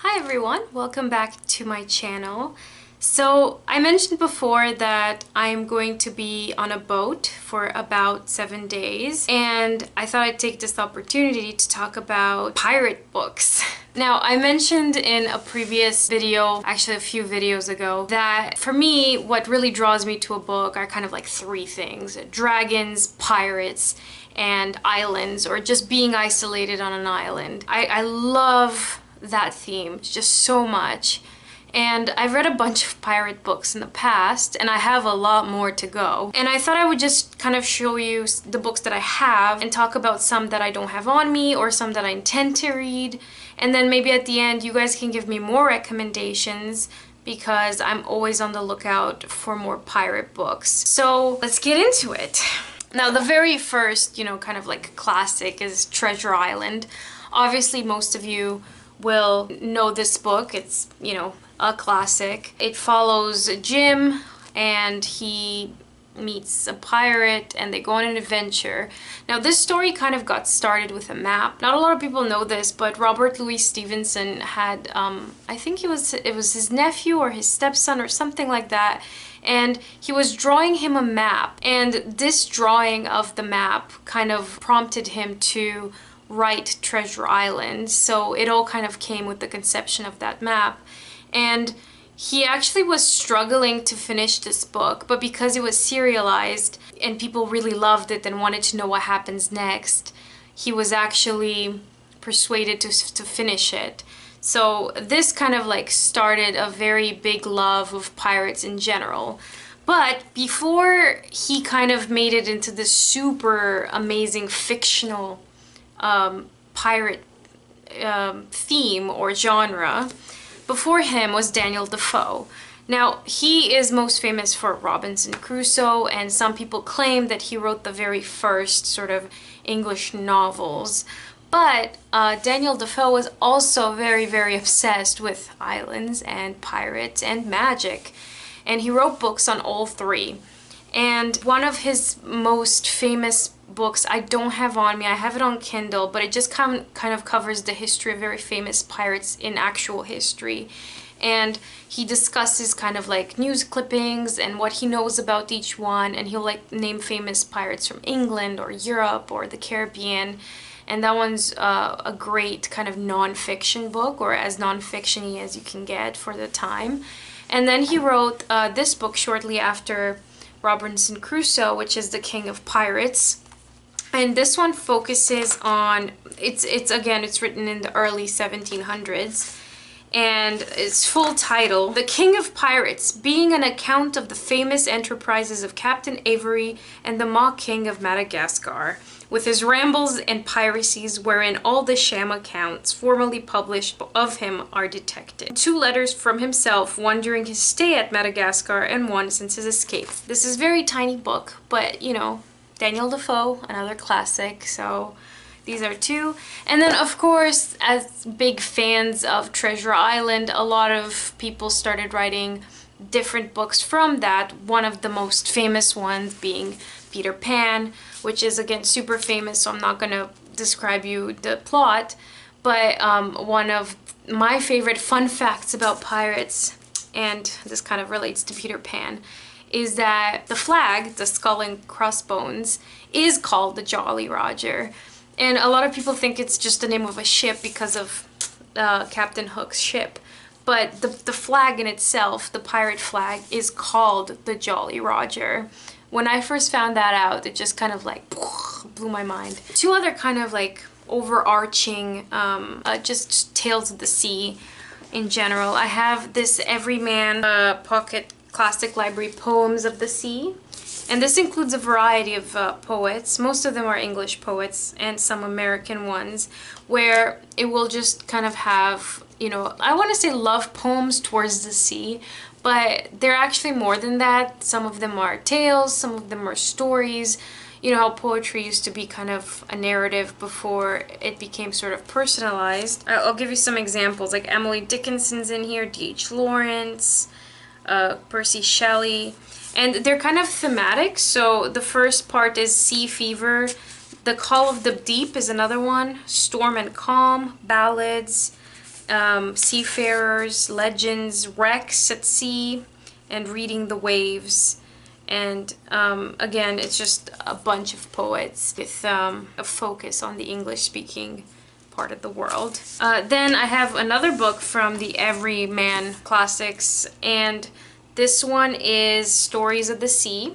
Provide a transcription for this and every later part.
Hi everyone, welcome back to my channel. So I mentioned before that I'm going to be on a boat for about 7 days, and I thought I'd take this opportunity to talk about pirate books. Now, I mentioned in a previous video, actually a few videos ago, that for me, what really draws me to a book are kind of like three things: dragons, pirates, and islands, or just being isolated on an island. I love that theme just so much, and I've read a bunch of pirate books in the past, and I have a lot more to go, and I thought I would just kind of show you the books that I have and talk about some that I don't have on me or some that I intend to read, and then maybe at the end you guys can give me more recommendations because I'm always on the lookout for more pirate books. So let's get into it. Now, the very first, kind of like classic is Treasure Island. Obviously most of you will know this book. It's, a classic. It follows Jim, and he meets a pirate and they go on an adventure. Now, this story kind of got started with a map. Not a lot of people know this, but Robert Louis Stevenson had, I think it was his nephew or his stepson or something like that, and he was drawing him a map, and this drawing of the map kind of prompted him to write Treasure Island. So it all kind of came with the conception of that map, and he actually was struggling to finish this book, but because it was serialized and people really loved it and wanted to know what happens next, he was actually persuaded to finish it. So this kind of like started a very big love of pirates in general. But before he kind of made it into this super amazing fictional pirate theme or genre, before him was Daniel Defoe. Now, he is most famous for Robinson Crusoe, and some people claim that he wrote the very first sort of English novels. But Daniel Defoe was also very, very obsessed with islands and pirates and magic, and he wrote books on all three. And one of his most famous books I don't have on me, I have it on Kindle, but it just kind of covers the history of very famous pirates in actual history. And he discusses kind of like news clippings and what he knows about each one, and he'll like name famous pirates from England or Europe or the Caribbean. And that one's a great kind of non-fiction book, or as non-fiction-y as you can get for the time. And then he wrote this book shortly after Robinson Crusoe, which is The King of Pirates. And this one focuses on, it's written in the early 1700s, and its full title, The King of Pirates, being an account of the famous enterprises of Captain Avery and the Mock King of Madagascar, with his rambles and piracies, wherein all the sham accounts formerly published of him are detected. 2 letters from himself, one during his stay at Madagascar and one since his escape. This is a very tiny book, but Daniel Defoe, another classic, so these are 2. And then, of course, as big fans of Treasure Island, a lot of people started writing different books from that, one of the most famous ones being Peter Pan, which is again super famous, so I'm not going to describe you the plot, but one of my favorite fun facts about pirates, and this kind of relates to Peter Pan, is that the flag, the skull and crossbones, is called the Jolly Roger. And a lot of people think it's just the name of a ship because of Captain Hook's ship. But the flag in itself, the pirate flag, is called the Jolly Roger. When I first found that out, it just kind of like blew my mind. 2 other kind of like overarching just tales of the sea in general. I have this Everyman pocket classic library poems of the sea, and this includes a variety of poets. Most of them are English poets and some American ones, where it will just kind of have, I want to say love poems towards the sea, but they're actually more than that. Some of them are tales, some of them are stories. You know how poetry used to be kind of a narrative before it became sort of personalized. I'll give you some examples, like Emily Dickinson's in here, D.H. Lawrence, Percy Shelley, and they're kind of thematic. So the first part is sea fever, The Call of the Deep is another one, Storm and Calm, ballads, seafarers, legends, wrecks at sea, and reading the waves. And again, it's just a bunch of poets with a focus on the English-speaking part of the world. Then I have another book from the Everyman classics, and this one is Stories of the Sea.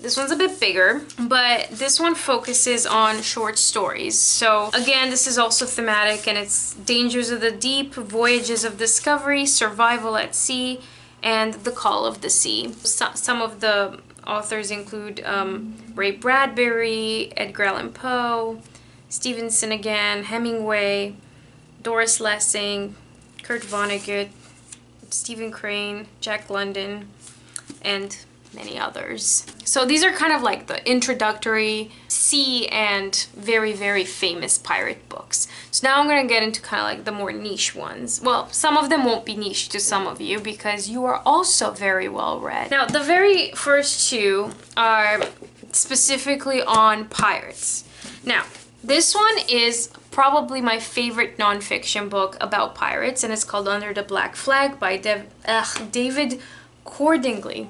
This one's a bit bigger, but this one focuses on short stories. So again, this is also thematic, and it's Dangers of the Deep, Voyages of Discovery, Survival at Sea, and The Call of the Sea. Some of the authors include Ray Bradbury, Edgar Allan Poe, Stevenson again, Hemingway, Doris Lessing, Kurt Vonnegut, Stephen Crane, Jack London, and many others. So these are kind of like the introductory sea and very, very famous pirate books. So now I'm going to get into kind of like the more niche ones. Well, some of them won't be niche to some of you because you are also very well read. Now, the very first two are specifically on pirates. Now, this one is probably my favorite nonfiction book about pirates, and it's called Under the Black Flag by David Cordingley.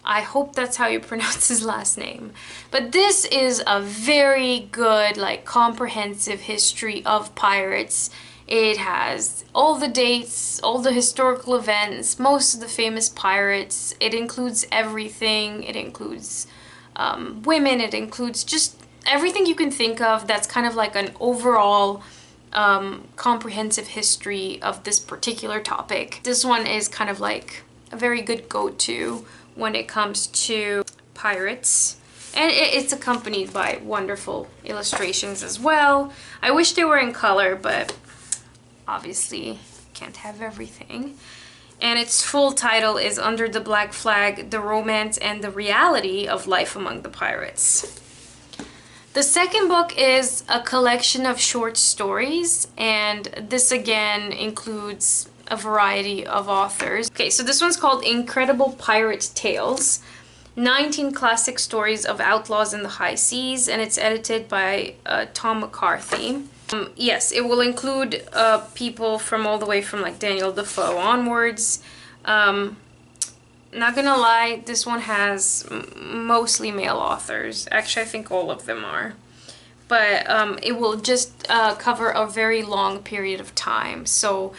I hope that's how you pronounce his last name. But this is a very good, like, comprehensive history of pirates. It has all the dates, all the historical events, most of the famous pirates. It includes everything. It includes women. It includes just everything you can think of that's kind of like an overall comprehensive history of this particular topic. This one is kind of like a very good go-to when it comes to pirates, and it's accompanied by wonderful illustrations as well. I wish they were in color, but obviously can't have everything. And its full title is Under the Black Flag: The Romance and the Reality of Life Among the Pirates. The second book is a collection of short stories, and this again includes a variety of authors. Okay, so this one's called Incredible Pirate Tales, 19 Classic Stories of Outlaws in the High Seas, and it's edited by Tom McCarthy. Yes, it will include people from all the way from like Daniel Defoe onwards. Not gonna lie, this one has mostly male authors. Actually, I think all of them are. But it will just cover a very long period of time. So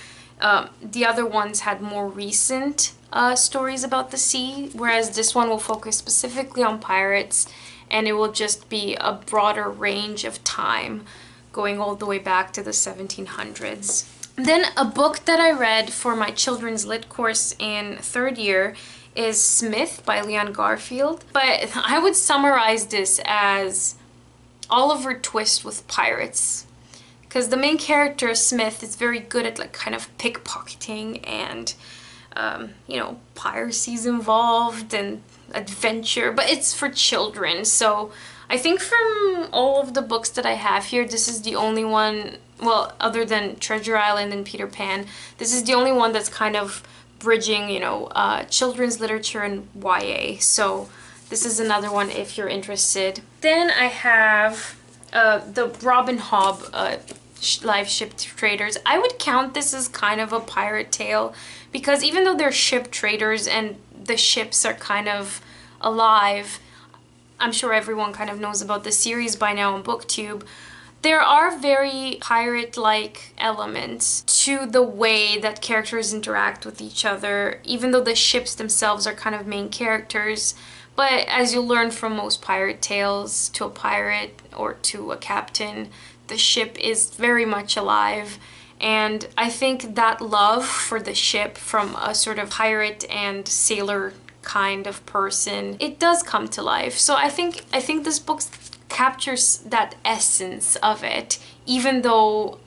the other ones had more recent stories about the sea, whereas this one will focus specifically on pirates, and it will just be a broader range of time, going all the way back to the 1700s. Then a book that I read for my children's lit course in third year is Smith by Leon Garfield, but I would summarize this as Oliver Twist with pirates. Because the main character, Smith, is very good at like kind of pickpocketing and, you know, piracy's involved and adventure, but it's for children. So I think from all of the books that I have here, this is the only one, well, other than Treasure Island and Peter Pan, this is the only one that's kind of bridging, you know, children's literature and YA. So this is another one if you're interested. Then I have the Robin Hobb live ship traders. I would count this as kind of a pirate tale, because even though they're ship traders and the ships are kind of alive, I'm sure everyone kind of knows about the series by now on BookTube, there are very pirate-like elements to the way that characters interact with each other, even though the ships themselves are kind of main characters. But as you learn from most pirate tales, to a pirate or to a captain, the ship is very much alive. And I think that love for the ship from a sort of pirate and sailor kind of person, it does come to life. So I think this book captures that essence of it, even though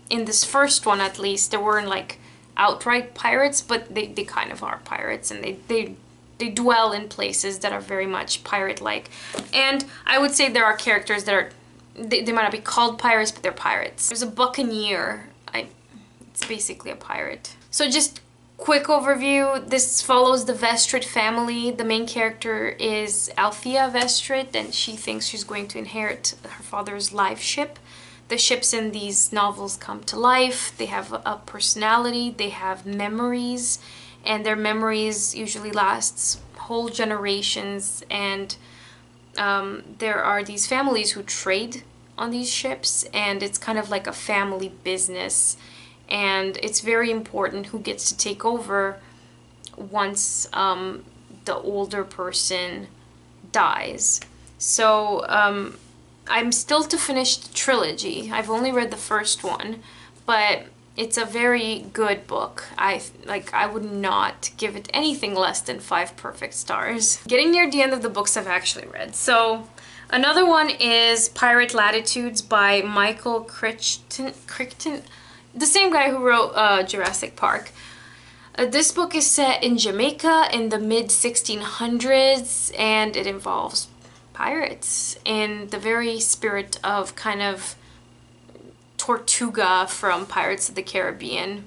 in this first one at least there weren't like outright pirates, but they kind of are pirates, and they dwell in places that are very much pirate-like. And I would say there are characters that are, they might not be called pirates, but they're pirates. There's a buccaneer. It's basically a pirate. So just quick overview, this follows the Vestrit family. The main character is Althea Vestrit, and she thinks she's going to inherit her father's live ship the ships in these novels come to life. They have a personality, they have memories, and their memories usually lasts whole generations. And there are these families who trade on these ships, and it's kind of like a family business, and it's very important who gets to take over once the older person dies. So I'm still to finish the trilogy. I've only read the first one, but it's a very good book. I would not give it anything less than 5 perfect stars. Getting near the end of the books I've actually read. So another one is Pirate Latitudes by Michael Crichton, the same guy who wrote Jurassic Park. This book is set in Jamaica in the mid-1600s, and it involves pirates in the very spirit of kind of Tortuga from Pirates of the Caribbean.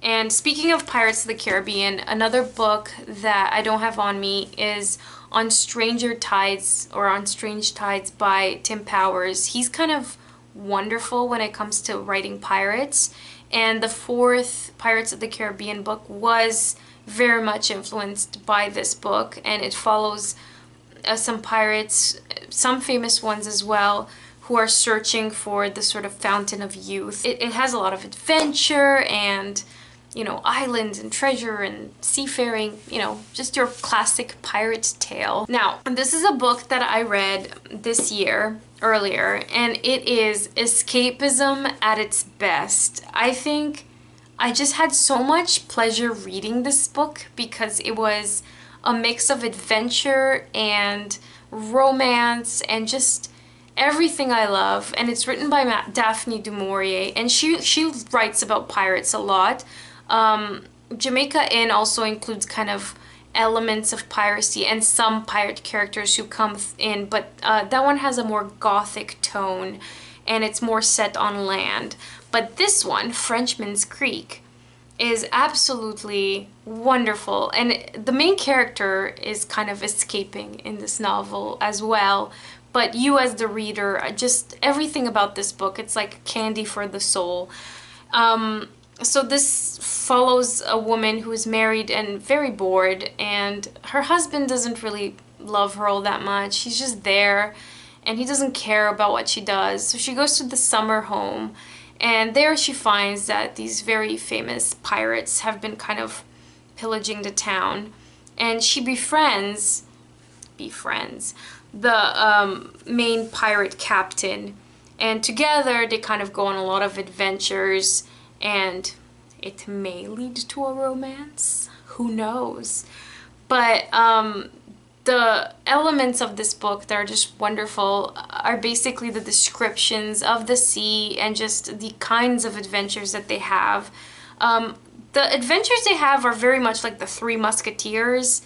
And speaking of Pirates of the Caribbean, another book that I don't have on me is On Stranger Tides, or On Strange Tides by Tim Powers. He's kind of wonderful when it comes to writing pirates, and the 4th Pirates of the Caribbean book was very much influenced by this book, and it follows some pirates, some famous ones as well, who are searching for the sort of fountain of youth. It has a lot of adventure and, you know, islands and treasure and seafaring, you know, just your classic pirate tale. Now, this is a book that I read this year, earlier, and it is escapism at its best. I think I just had so much pleasure reading this book because it was a mix of adventure and romance and just everything I love. And it's written by Daphne du Maurier, and she writes about pirates a lot. Jamaica Inn also includes kind of elements of piracy and some pirate characters who come in, but that one has a more gothic tone and it's more set on land. But this one, Frenchman's Creek, is absolutely wonderful, and the main character is kind of escaping in this novel as well, but you as the reader, just everything about this book, it's like candy for the soul. So this follows a woman who is married and very bored, and her husband doesn't really love her all that much. He's just there and he doesn't care about what she does. So she goes to the summer home, and there she finds that these very famous pirates have been kind of pillaging the town, and she befriends the main pirate captain, and together they kind of go on a lot of adventures, and it may lead to a romance, who knows. But the elements of this book that are just wonderful are basically the descriptions of the sea and just the kinds of adventures that they have. The adventures they have are very much like the Three Musketeers,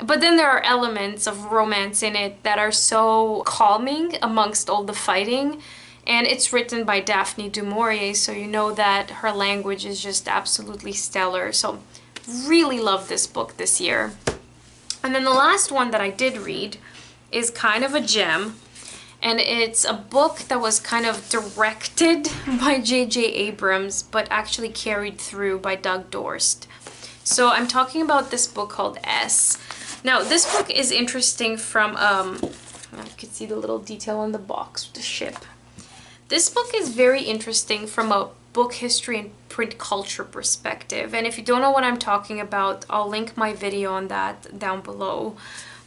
but then there are elements of romance in it that are so calming amongst all the fighting. And it's written by Daphne du Maurier, so you know that her language is just absolutely stellar. So really love this book this year. And then the last one that I did read is kind of a gem, and it's a book that was kind of directed by J.J. Abrams, but actually carried through by Doug Dorst. So I'm talking about this book called S. Now, this book is interesting from, you can see the little detail on the box with the ship. This book is very interesting from a book history and print culture perspective. And if you don't know what I'm talking about, I'll link my video on that down below.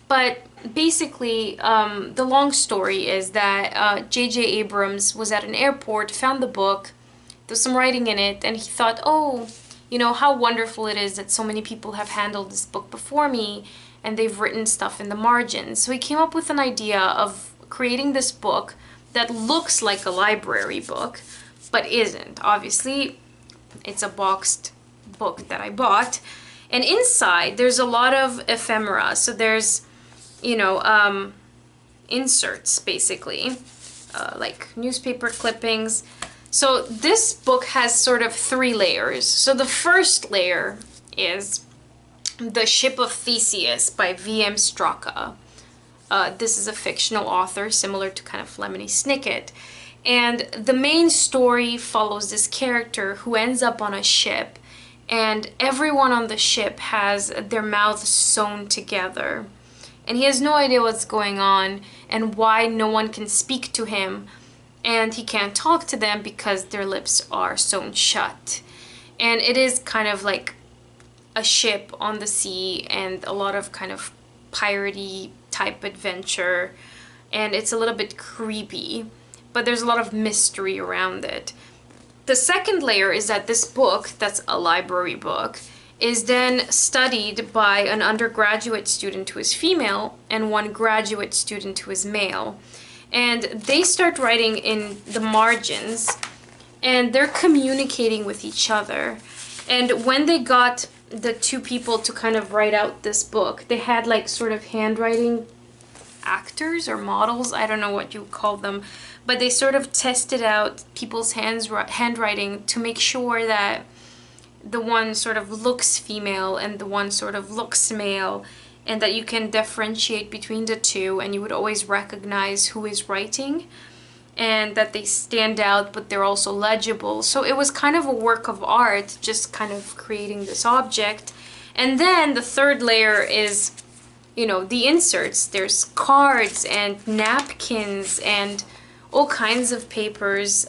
But basically, the long story is that J.J. Abrams was at an airport, found the book, there's some writing in it, and he thought, oh, you know, how wonderful it is that so many people have handled this book before me, and they've written stuff in the margins. So he came up with an idea of creating this book that looks like a library book, but isn't. Obviously, it's a boxed book that I bought. And inside, there's a lot of ephemera. So there's, you know, inserts, basically, like newspaper clippings. So this book has sort of 3 layers. So the first layer is The Ship of Theseus by V.M. Straka. This is a fictional author similar to kind of Lemony Snicket. And the main story follows this character who ends up on a ship, and everyone on the ship has their mouths sewn together. And he has no idea what's going on and why no one can speak to him, and he can't talk to them because their lips are sewn shut. And it is kind of like a ship on the sea and a lot of kind of piratey type adventure, and it's a little bit creepy, but there's a lot of mystery around it. The second layer is that this book, that's a library book, is then studied by an undergraduate student who is female and one graduate student who is male. And they start writing in the margins, and they're communicating with each other. And when they got the two people to kind of write out this book, they had like sort of handwriting actors or models, I don't know what you call them, but they sort of tested out people's handwriting to make sure that the one sort of looks female and the one sort of looks male, and that you can differentiate between the two and you would always recognize who is writing, and that they stand out but they're also legible. So it was kind of a work of art, just kind of creating this object. And then the third layer is, you know, the inserts. There's cards and napkins and all kinds of papers.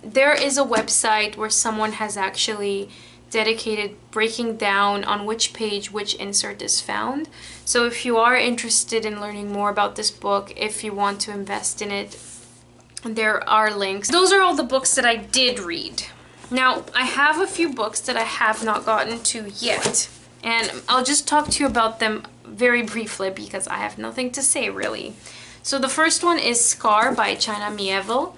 There is a website where someone has actually dedicated breaking down on which page which insert is found. So if you are interested in learning more about this book, if you want to invest in it, there are links. Those are all the books that I did read. Now, I have a few books that I have not gotten to yet, and I'll just talk to you about them very briefly because I have nothing to say really. So the first one is Scar by China Mieville.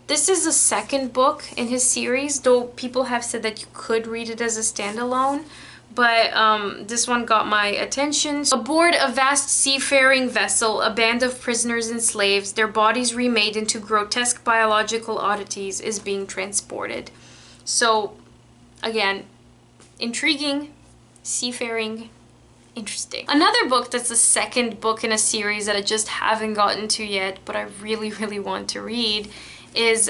This is the second book in his series, though people have said that you could read it as a standalone, but this one got my attention. Aboard a vast seafaring vessel, a band of prisoners and slaves, their bodies remade into grotesque biological oddities, is being transported. So, again, intriguing, seafaring, interesting. Another book that's the second book in a series that I just haven't gotten to yet, but I really, really want to read, is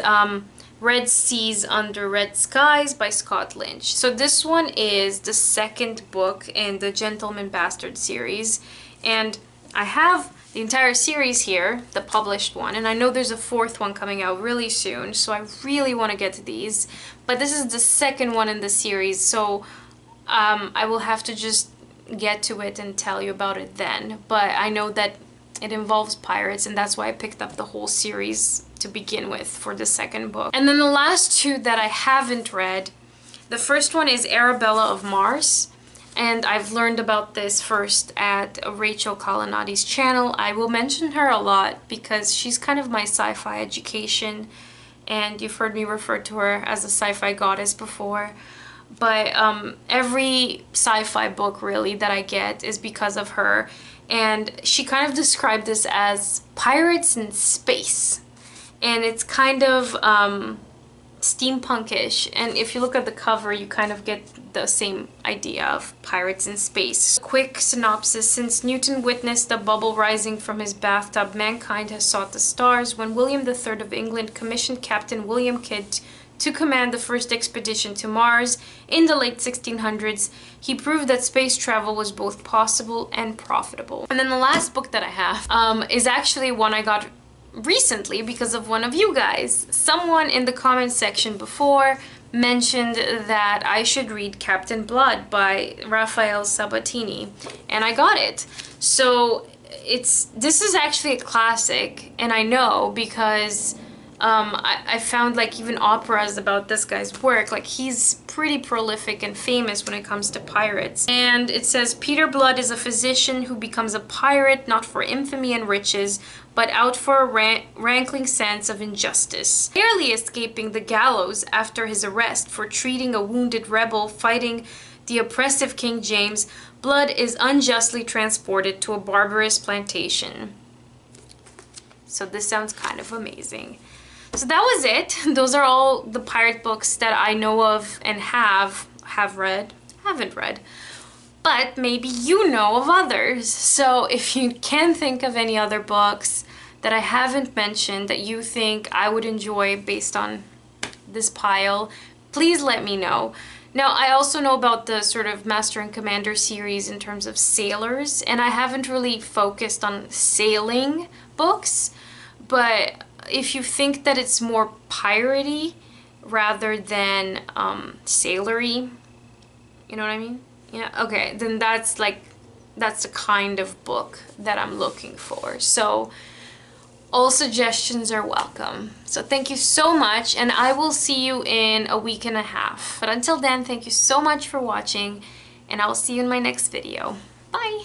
Red Seas Under Red Skies by Scott Lynch. So this one is the second book in the Gentleman Bastard series, and I have the entire series here, the published one, and I know there's a fourth one coming out really soon, so I really want to get to these, but this is the second one in the series, so I will have to just get to it and tell you about it then. But I know that it involves pirates, and that's why I picked up the whole series to begin with for the second book. And then the last two that I haven't read, the first one is Arabella of Mars, and I've learned about this first at Rachel Calinati's channel. I will mention her a lot because she's kind of my sci-fi education, and you've heard me refer to her as a sci-fi goddess before. But every sci-fi book really that I get is because of her, and she kind of described this as pirates in space, and it's kind of steampunkish, and if you look at the cover you kind of get the same idea of pirates in space. Quick synopsis: since Newton witnessed a bubble rising from his bathtub, mankind has sought the stars. When William III of England commissioned Captain William Kidd to command the first expedition to Mars in the late 1600s, he proved that space travel was both possible and profitable. And then the last book that I have is actually one I got recently because of one of you guys. Someone in the comment section before mentioned that I should read Captain Blood by Raphael Sabatini, and I got it. So this is actually a classic, and I know because I found like even operas about this guy's work. Like, he's pretty prolific and famous when it comes to pirates. And it says Peter Blood is a physician who becomes a pirate not for infamy and riches, but out for a rankling sense of injustice. Barely escaping the gallows after his arrest for treating a wounded rebel fighting the oppressive King James, Blood is unjustly transported to a barbarous plantation. So this sounds kind of amazing. So that was it. Those are all the pirate books that I know of and have read. Haven't read. But maybe you know of others. So if you can think of any other books that I haven't mentioned that you think I would enjoy based on this pile, please let me know. Now, I also know about the sort of Master and Commander series in terms of sailors, and I haven't really focused on sailing books, but if you think that it's more piratey rather than sailory, you know what I mean? Yeah, okay, then that's the kind of book that I'm looking for. So all suggestions are welcome. So thank you so much, and I will see you in a week and a half. But until then, thank you so much for watching, and I'll see you in my next video. Bye!